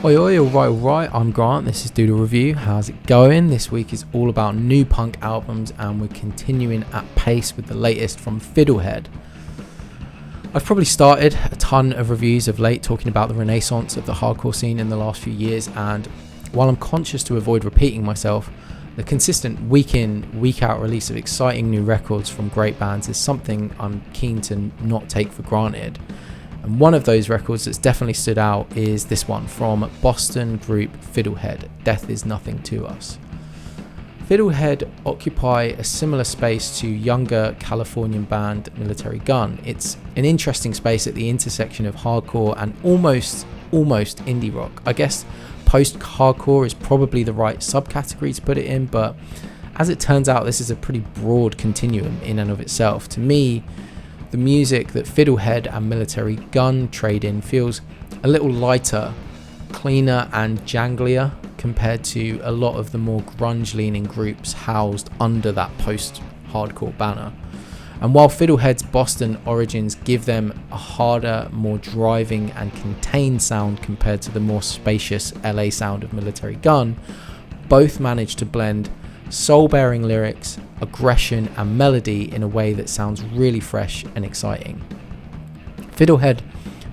Oi, alright, I'm Grant, this is Doodle Review. How's it going? This week is all about new punk albums and we're continuing at pace with the latest from Fiddlehead. I've probably started a ton of reviews of late talking about the renaissance of the hardcore scene in the last few years, and while I'm conscious to avoid repeating myself, the consistent week in, week out release of exciting new records from great bands is something I'm keen to not take for granted. And one of those records that's definitely stood out is this one from Boston group Fiddlehead, Death Is Nothing to Us. Fiddlehead occupy a similar space to younger Californian band Military Gun. It's an interesting space at the intersection of hardcore and almost indie rock. I guess post-hardcore is probably the right subcategory to put it in, but as it turns out, this is a pretty broad continuum in and of itself. To me, the music that Fiddlehead and Military Gun trade in feels a little lighter, cleaner and janglier compared to a lot of the more grunge-leaning groups housed under that post-hardcore banner. And while Fiddlehead's Boston origins give them a harder, more driving and contained sound compared to the more spacious LA sound of Military Gun, both manage to blend soul-bearing lyrics, aggression and melody in a way that sounds really fresh and exciting. Fiddlehead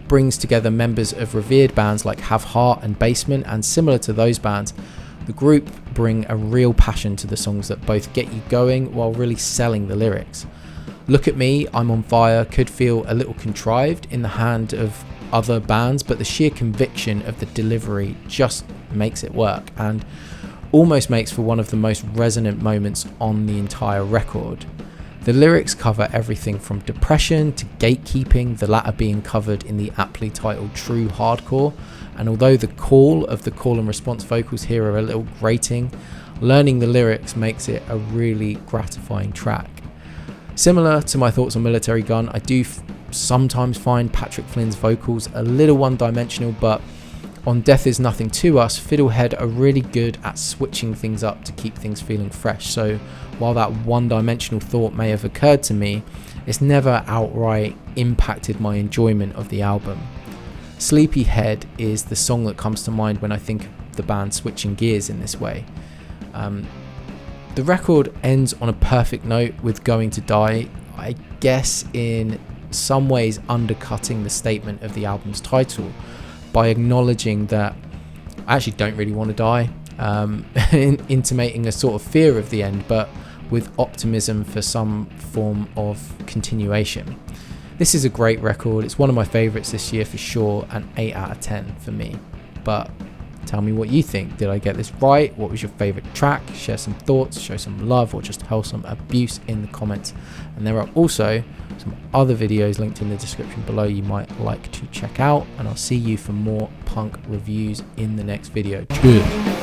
brings together members of revered bands like Have Heart and Basement, and similar to those bands, the group bring a real passion to the songs that both get you going while really selling the lyrics. Look at Me, I'm on Fire could feel a little contrived in the hand of other bands, but the sheer conviction of the delivery just makes it work and almost makes for one of the most resonant moments on the entire record. The lyrics cover everything from depression to gatekeeping, the latter being covered in the aptly titled True Hardcore, and although the call and response vocals here are a little grating, learning the lyrics makes it a really gratifying track. Similar to my thoughts on Military Gun, I do sometimes find Patrick Flynn's vocals a little one-dimensional, but on Death Is Nothing to Us, Fiddlehead are really good at switching things up to keep things feeling fresh. So while that one-dimensional thought may have occurred to me, it's never outright impacted my enjoyment of the album. Sleepyhead is the song that comes to mind when I think of the band switching gears in this way. The record ends on a perfect note with Going to Die, I guess in some ways undercutting the statement of the album's title, by acknowledging that I actually don't really want to die, intimating a sort of fear of the end, but with optimism for some form of continuation. This is a great record. It's one of my favourites this year for sure, an 8 out of 10 for me. But tell me what you think. Did I get this right? What was your favourite track? Share some thoughts, show some love, or just hurl some abuse in the comments. And there are also some other videos linked in the description below you might like to check out, and I'll see you for more punk reviews in the next video. Cheers.